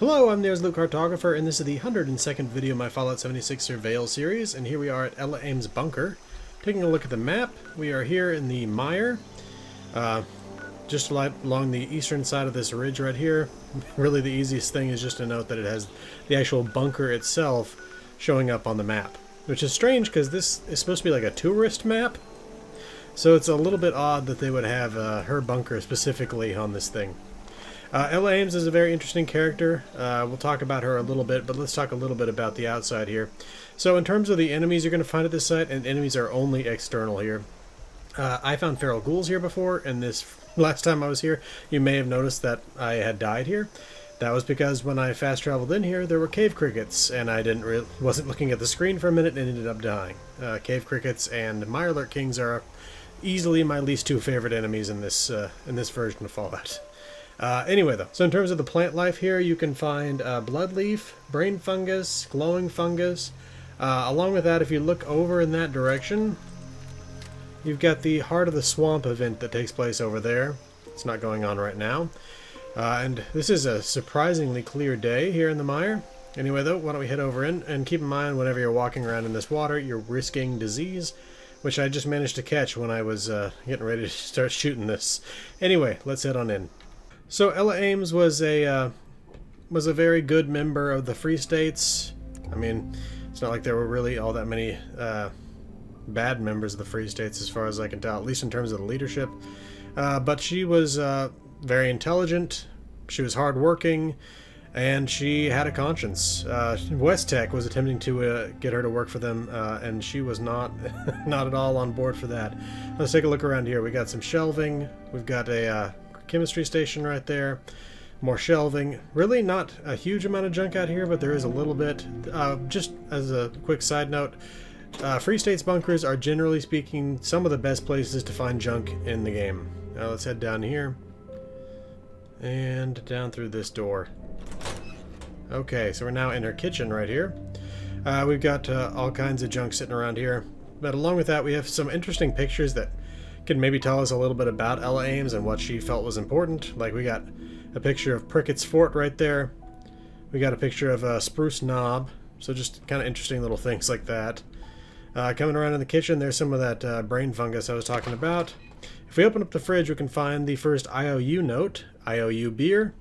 Hello, I'm There's Luke Cartographer, and this is the 102nd video of my Fallout 76 Surveyal series, and here we are at Ella Ames Bunker. Taking a look at the map, we are here in the Mire, just along the eastern side of this ridge right here. Really the easiest thing is just to note that it has the actual bunker itself showing up on the map, which is strange because this is supposed to be like a tourist map, so it's a little bit odd that they would have her bunker specifically on this thing. Ella Ames is a very interesting character. We'll talk about her a little bit, but let's talk a little bit about the outside here. So in terms of the enemies you're going to find at this site, and enemies are only external here. I found feral ghouls here before, and this last time I was here, you may have noticed that I had died here. That was because when I fast traveled in here, there were cave crickets, and I wasn't looking at the screen for a minute and ended up dying. Cave crickets and Mire Lurk Kings are easily my least two favorite enemies in this version of Fallout. Anyway though, so in terms of the plant life here, you can find bloodleaf, brain fungus, glowing fungus. Along with that, if you look over in that direction, you've got the Heart of the Swamp event that takes place over there. It's not going on right now. And this is a surprisingly clear day here in the Mire. Anyway though, why don't we head over in, and keep in mind whenever you're walking around in this water, you're risking disease, which I just managed to catch when I was getting ready to start shooting this. Anyway, let's head on in. So Ella Ames was a very good member of the Free States. I mean, it's not like there were really all that many bad members of the Free States as far as I can tell, at least in terms of the leadership. But she was very intelligent, she was hardworking, and she had a conscience. West Tech was attempting to get her to work for them, and she was not not at all on board for that. Let's take a look around here. We got some shelving, we've got a chemistry station right there, more shelving. Really not a huge amount of junk out here, but there is a little bit. Just as a quick side note, Free States bunkers are, generally speaking, some of the best places to find junk in the game. Now let's head down here and down through this door. Okay, so we're now in her kitchen right here. We've got all kinds of junk sitting around here, but along with that we have some interesting pictures that can maybe tell us a little bit about Ella Ames and what she felt was important. Like, we got a picture of Prickett's Fort right there. We got a picture of Spruce Knob. So just kind of interesting little things like that. Coming around in the kitchen, there's some of that brain fungus I was talking about. If we open up the fridge, we can find the first IOU note. IOU beer.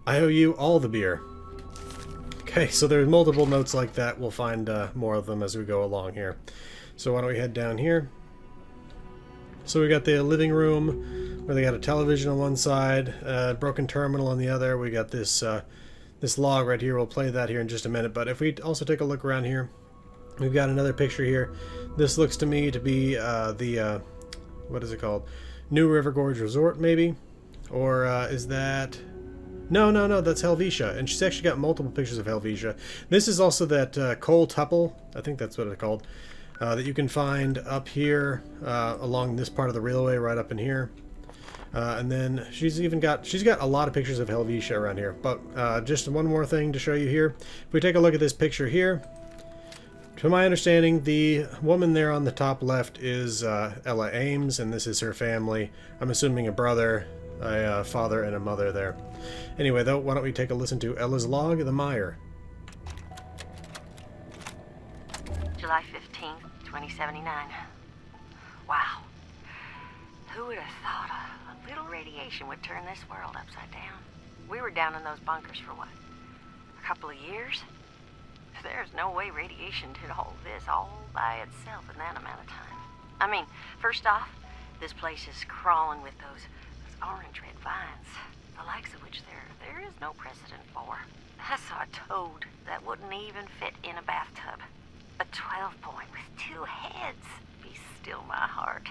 IOU all the beer. Okay, so there's multiple notes like that. We'll find more of them as we go along here. So why don't we head down here? So we got the living room where they got a television on one side, broken terminal on the other. We got this this log right here. We'll play that here in just a minute. But if we also take a look around here, we've got another picture here. This looks to me to be the what is it called? New River Gorge Resort, maybe, or is that? No, that's Helvetia, and she's actually got multiple pictures of Helvetia. This is also that coal tuple. I think that's what it's called. That you can find up here along this part of the railway, right up in here. And then she's got a lot of pictures of Helvetia around here. But just one more thing to show you here. If we take a look at this picture here, to my understanding, the woman there on the top left is Ella Ames, and this is her family. I'm assuming a brother, a father, and a mother there. Anyway, though, why don't we take a listen to Ella's log of the Mire. July 15th, 2079. Wow. Who would have thought a little radiation would turn this world upside down? We were down in those bunkers for what? A couple of years? There's no way radiation did hold this all by itself in that amount of time. I mean, first off, this place is crawling with those orange red vines, the likes of which there is no precedent for. I saw a toad that wouldn't even fit in a bathtub. A 12-point with 2 heads. Be still my heart.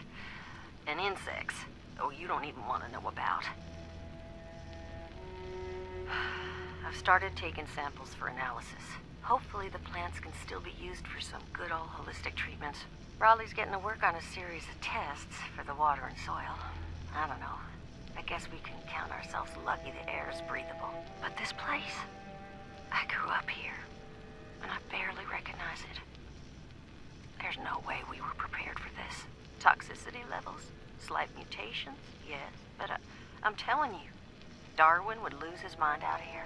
And insects. Oh, you don't even want to know about. I've started taking samples for analysis. Hopefully the plants can still be used for some good old holistic treatments. Raleigh's getting to work on a series of tests for the water and soil. I don't know. I guess we can count ourselves lucky the air is breathable. But this place, I grew up here, and I barely recognize it. There's no way we were prepared for this. Toxicity levels, slight mutations, yes, but I'm telling you, Darwin would lose his mind out here.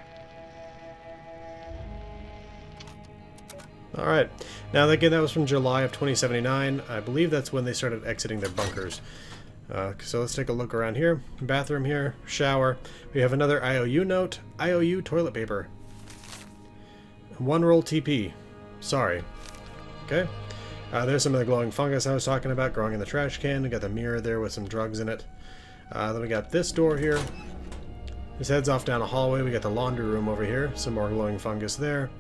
Alright, now again, that was from July of 2079. I believe that's when they started exiting their bunkers. So let's take a look around here. Bathroom here, shower. We have another IOU note. IOU toilet paper. 1 roll TP. Sorry. Okay. There's some of the glowing fungus I was talking about growing in the trash can. We got the mirror there with some drugs in it. Then we got this door here. This heads off down a hallway. We got the laundry room over here. Some more glowing fungus there.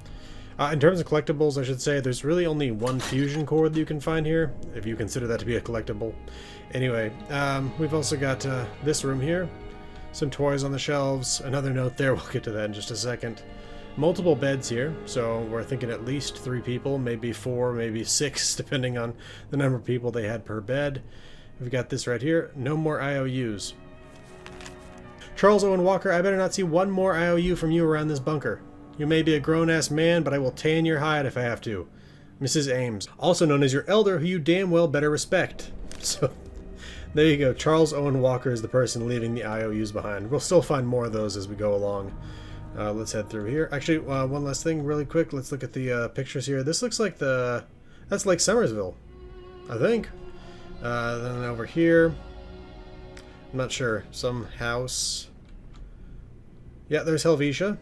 In terms of collectibles, I should say, there's really only one fusion core that you can find here, if you consider that to be a collectible. Anyway, we've also got this room here. Some toys on the shelves. Another note there, we'll get to that in just a second. Multiple beds here, so we're thinking at least 3 people, maybe 4, maybe 6, depending on the number of people they had per bed. We've got this right here. No more IOUs. Charles Owen Walker, I better not see one more IOU from you around this bunker. You may be a grown-ass man, but I will tan your hide if I have to. Mrs. Ames, also known as your elder, who you damn well better respect. So, there you go. Charles Owen Walker is the person leaving the IOUs behind. We'll still find more of those as we go along. Let's head through here. Actually, one last thing really quick. Let's look at the pictures here. This looks like that's Lake Summersville, I think. Then over here, I'm not sure. Some house. Yeah, there's Helvetia.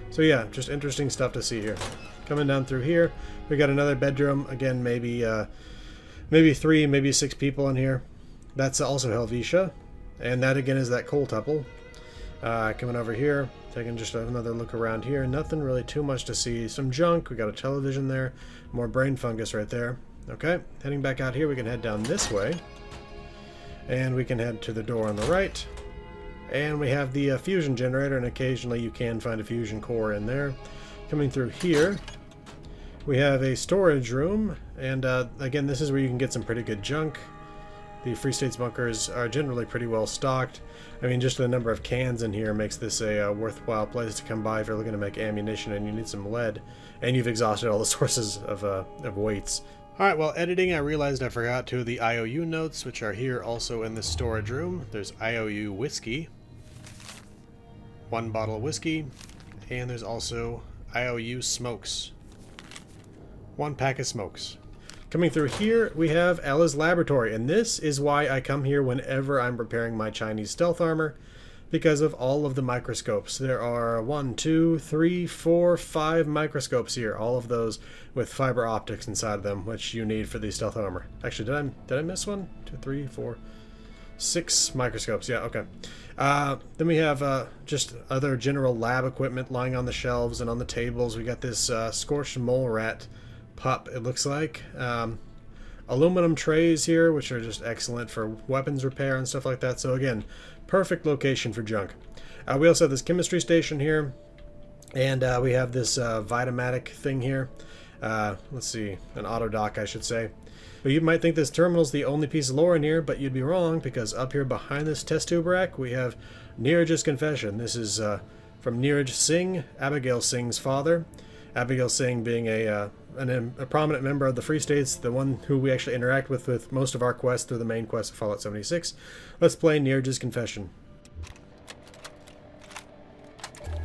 So yeah, just interesting stuff to see here. Coming down through here, we got another bedroom. Again, maybe 3, maybe 6 people in here. That's also Helvetia, and that again is that coal tuple. Coming over here, taking just another look around here. Nothing really too much to see. Some junk. We got a television there. More brain fungus right there. Okay, heading back out here, we can head down this way, and we can head to the door on the right. And we have the fusion generator, and occasionally you can find a fusion core in there. Coming through here, we have a storage room, and again, this is where you can get some pretty good junk. The Free States bunkers are generally pretty well stocked. I mean, just the number of cans in here makes this a worthwhile place to come by if you're looking to make ammunition and you need some lead, and you've exhausted all the sources of weights. Alright, while editing, I realized I forgot 2 of the IOU notes, which are here also in this storage room. There's IOU whiskey. 1 bottle of whiskey, and there's also IOU smokes. 1 pack of smokes. Coming through here, we have Ella's laboratory, and this is why I come here whenever I'm preparing my Chinese stealth armor, because of all of the microscopes. There are 1, 2, 3, 4, 5 microscopes here, all of those with fiber optics inside of them, which you need for the stealth armor. Actually, did I miss 1? 2, 3, 4, 6 microscopes. Yeah, okay. Then we have just other general lab equipment lying on the shelves and on the tables. We got this scorched mole rat pup, it looks like. Aluminum trays here, which are just excellent for weapons repair and stuff like that. So again, perfect location for junk. We also have this chemistry station here, and we have this Vitamatic thing here. Let's see, an auto dock, I should say. But you might think this terminal's the only piece of lore in here, but you'd be wrong, because up here behind this test tube rack, we have Neeraj's confession. This is from Neeraj Singh, Abigail Singh's father. Abigail Singh being a prominent member of the Free States, the one who we actually interact with most of our quests through the main quest of Fallout 76. Let's play Neeraj's confession.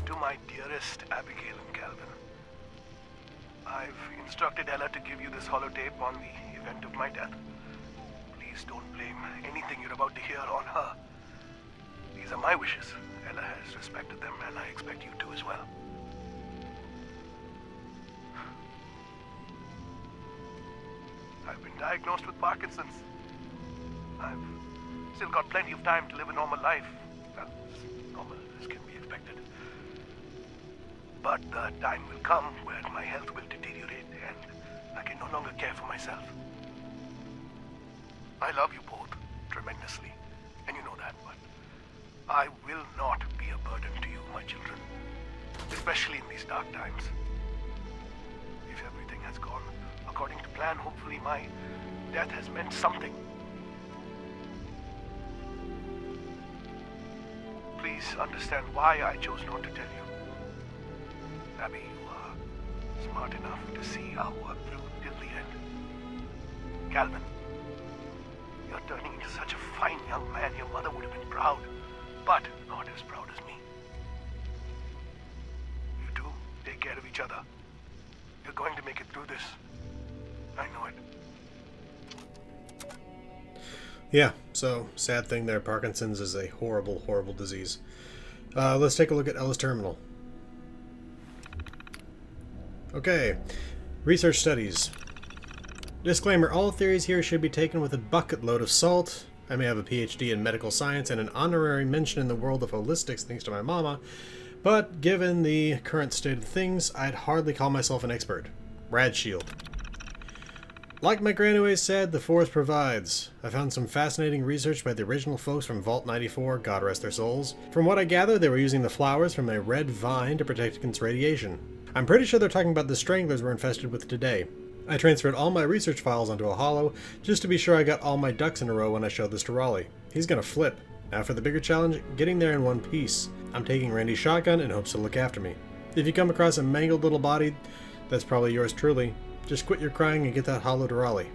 To my dearest Abigail and Calvin, I've instructed Ella to give you this holotape on the event of my death. Please don't blame anything you're about to hear on her. These are my wishes. Ella has respected them, and I expect you to as well. I've been diagnosed with Parkinson's. I've still got plenty of time to live a normal life. Well, as normal as can be expected. But the time will come where my health will deteriorate and I can no longer care for myself. I love you both tremendously, and you know that, but I will not be a burden to you, my children. Especially in these dark times. If everything has gone according to plan, hopefully my death has meant something. Please understand why I chose not to tell you. Abby, you are smart enough to see our work through till the end. Calvin, you're turning into such a fine young man. Your mother would have been proud. but not as proud as me. You two, take care of each other. You're going to make it through this. I know it. Yeah, so sad thing there. Parkinson's is a horrible, horrible disease. Let's take a look at Ella's terminal. Okay, research studies. Disclaimer, all theories here should be taken with a bucket load of salt. I may have a PhD in medical science and an honorary mention in the world of holistics thanks to my mama, but given the current state of things, I'd hardly call myself an expert. Rad shield. Like my granny always said, the forest provides. I found some fascinating research by the original folks from Vault 94, God rest their souls. From what I gather, they were using the flowers from a red vine to protect against radiation. I'm pretty sure they're talking about the stranglers we're infested with today. I transferred all my research files onto a holo, just to be sure I got all my ducks in a row when I showed this to Raleigh. He's gonna flip. Now for the bigger challenge, getting there in one piece. I'm taking Randy's shotgun in hopes to look after me. If you come across a mangled little body, that's probably yours truly. Just quit your crying and get that holo to Raleigh.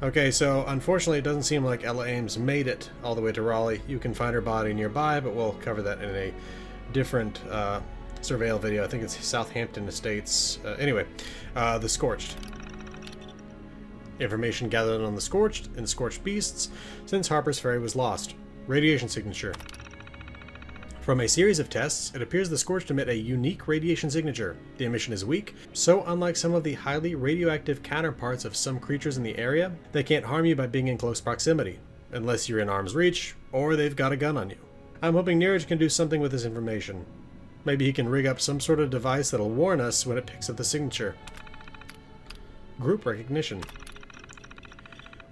Okay, so unfortunately it doesn't seem like Ella Ames made it all the way to Raleigh. You can find her body nearby, but we'll cover that in a different Surveyal video. I think it's Southampton Estates. Anyway, the Scorched. Information gathered on the Scorched and Scorched Beasts since Harper's Ferry was lost. Radiation signature. From a series of tests, it appears the Scorched emit a unique radiation signature. The emission is weak, so unlike some of the highly radioactive counterparts of some creatures in the area, they can't harm you by being in close proximity, unless you're in arm's reach, or they've got a gun on you. I'm hoping Neeraj can do something with this information. Maybe he can rig up some sort of device that'll warn us when it picks up the signature. Group recognition.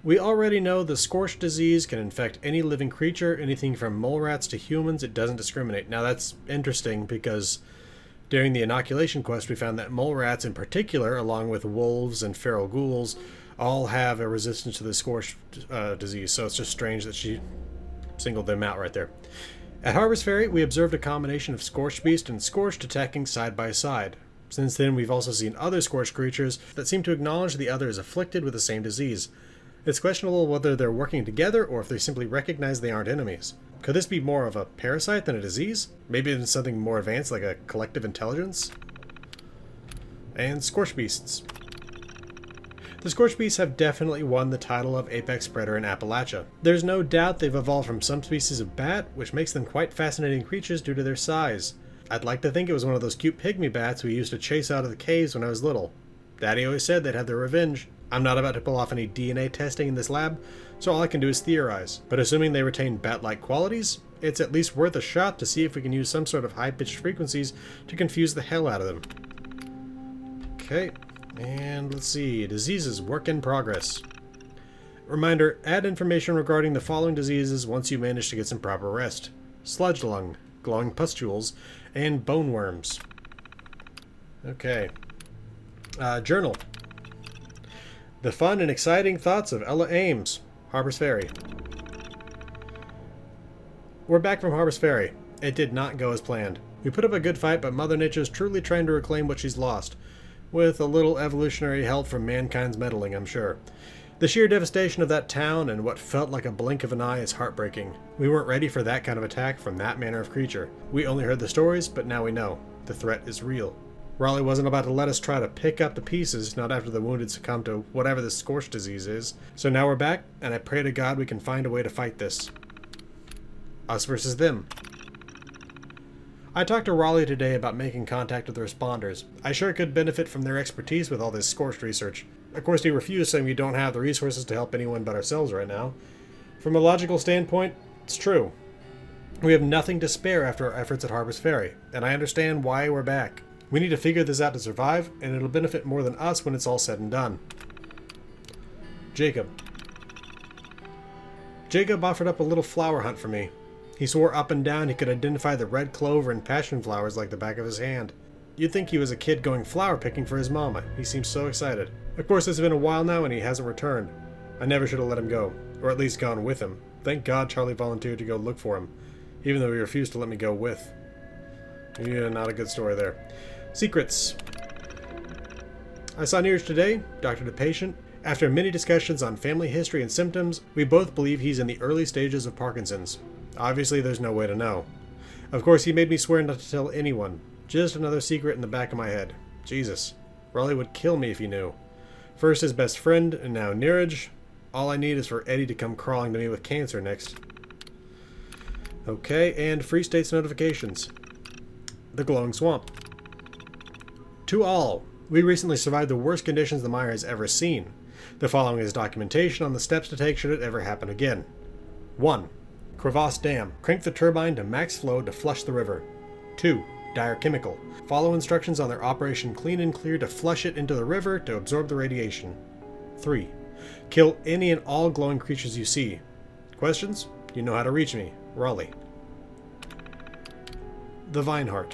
We already know the Scorched disease can infect any living creature, anything from mole rats to humans. It doesn't discriminate. Now that's interesting because during the inoculation quest we found that mole rats in particular, along with wolves and feral ghouls, all have a resistance to the Scorched disease, so it's just strange that she singled them out right there. At Harper's Ferry, we observed a combination of Scorched Beast and Scorched attacking side by side. Since then, we've also seen other Scorched creatures that seem to acknowledge the other is afflicted with the same disease. It's questionable whether they're working together or if they simply recognize they aren't enemies. Could this be more of a parasite than a disease? Maybe it's something more advanced like a collective intelligence? And Scorched Beasts. The Scorched Beasts have definitely won the title of apex predator in Appalachia. There's no doubt they've evolved from some species of bat, which makes them quite fascinating creatures due to their size. I'd like to think it was one of those cute pygmy bats we used to chase out of the caves when I was little. Daddy always said they'd have their revenge. I'm not about to pull off any DNA testing in this lab, so all I can do is theorize. But assuming they retain bat-like qualities, it's at least worth a shot to see if we can use some sort of high-pitched frequencies to confuse the hell out of them. Okay, and let's see. Diseases, work in progress. Reminder, add information regarding the following diseases once you manage to get some proper rest. Sludge lung, glowing pustules, and bone worms. Okay. Journal. The fun and exciting thoughts of Ella Ames, Harper's Ferry. We're back from Harper's Ferry. It did not go as planned. We put up a good fight, but Mother Nature's truly trying to reclaim what she's lost. With a little evolutionary help from mankind's meddling, I'm sure. The sheer devastation of that town and what felt like a blink of an eye is heartbreaking. We weren't ready for that kind of attack from that manner of creature. We only heard the stories, but now we know. The threat is real. Raleigh wasn't about to let us try to pick up the pieces, not after the wounded succumb to whatever this Scorched disease is. So now we're back, and I pray to God we can find a way to fight this. Us versus them. I talked to Raleigh today about making contact with the responders. I sure could benefit from their expertise with all this Scorched research. Of course, he refused, saying we don't have the resources to help anyone but ourselves right now. From a logical standpoint, it's true. We have nothing to spare after our efforts at Harper's Ferry, and I understand why we're back. We need to figure this out to survive, and it'll benefit more than us when it's all said and done. Jacob. Jacob offered up a little flower hunt for me. He swore up and down he could identify the red clover and passion flowers like the back of his hand. You'd think he was a kid going flower picking for his mama. He seems so excited. Of course, it's been a while now and he hasn't returned. I never should have let him go, or at least gone with him. Thank God Charlie volunteered to go look for him, even though he refused to let me go with. Yeah, not a good story there. Secrets. I saw Neeraj today, doctor to patient. After many discussions on family history and symptoms, we both believe he's in the early stages of Parkinson's. Obviously, there's no way to know. Of course, he made me swear not to tell anyone. Just another secret in the back of my head. Jesus. Raleigh would kill me if he knew. First his best friend, and now Neeraj. All I need is for Eddie to come crawling to me with cancer next. Okay, and Free States notifications. The Glowing Swamp. To all, we recently survived the worst conditions the Mire has ever seen. The following is documentation on the steps to take should it ever happen again. 1. Crevasse Dam. Crank the turbine to max flow to flush the river. 2. Dire Chemical. Follow instructions on their Operation Clean and Clear to flush it into the river to absorb the radiation. 3. Kill any and all glowing creatures you see. Questions? You know how to reach me. Raleigh. The Vineheart.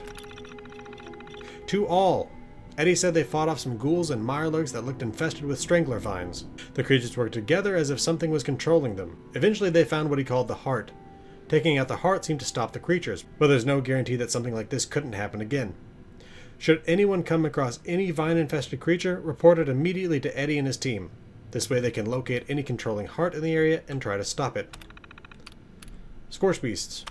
To all, Eddie said they fought off some ghouls and mirelurks that looked infested with strangler vines. The creatures worked together as if something was controlling them. Eventually they found what he called the heart. Taking out the heart seemed to stop the creatures, but there's no guarantee that something like this couldn't happen again. Should anyone come across any vine-infested creature, report it immediately to Eddie and his team. This way they can locate any controlling heart in the area and try to stop it. Scorch Beasts.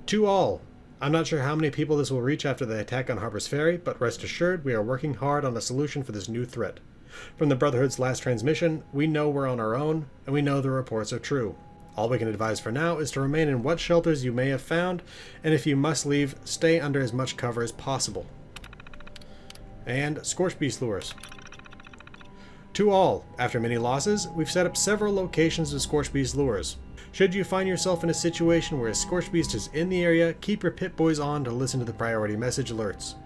To all, I'm not sure how many people this will reach after the attack on Harper's Ferry, but rest assured we are working hard on a solution for this new threat. From the Brotherhood's last transmission, we know we're on our own, and we know the reports are true. All we can advise for now is to remain in what shelters you may have found, and if you must leave, stay under as much cover as possible. And Scorch Beast Lures. To all, after many losses, we've set up several locations of Scorch Beast Lures. Should you find yourself in a situation where a Scorch Beast is in the area, keep your Pit Boys on to listen to the priority message alerts.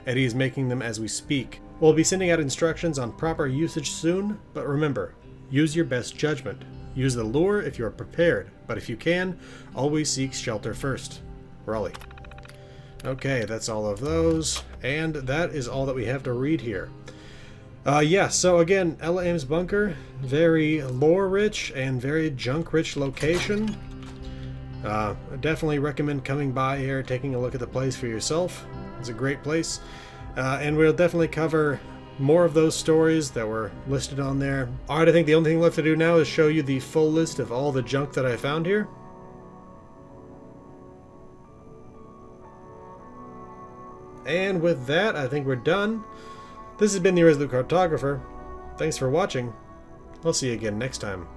Eddie is making them as we speak. We'll be sending out instructions on proper usage soon, but remember, use your best judgment. Use the lure if you are prepared, but if you can, always seek shelter first. Raleigh. Okay, that's all of those, and that is all that we have to read here. So again, Ella Ames Bunker, very lore-rich and very junk-rich location. I definitely recommend coming by here, taking a look at the place for yourself. It's a great place, and we'll definitely cover more of those stories that were listed on there. Alright, I think the only thing left to do now is show you the full list of all the junk that I found here. And with that, I think we're done. This has been the Resolute Cartographer. Thanks for watching. I'll see you again next time.